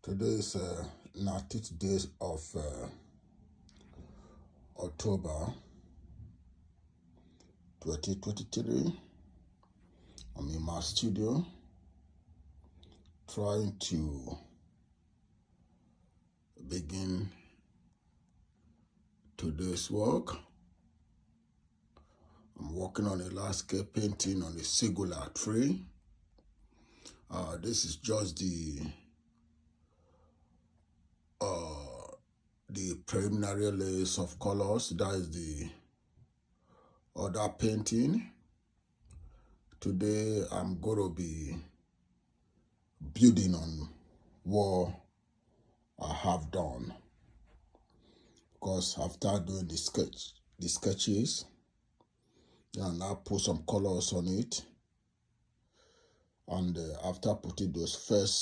Today is 19th day of October 2023. I'm in my studio trying to begin today's work. I'm working on a landscape painting on a singular tree. This is just the preliminary layers of colors. That is the other painting. Today I'm going to be building on what I have done, because after doing the sketches, then I put some colors on it, and after putting those first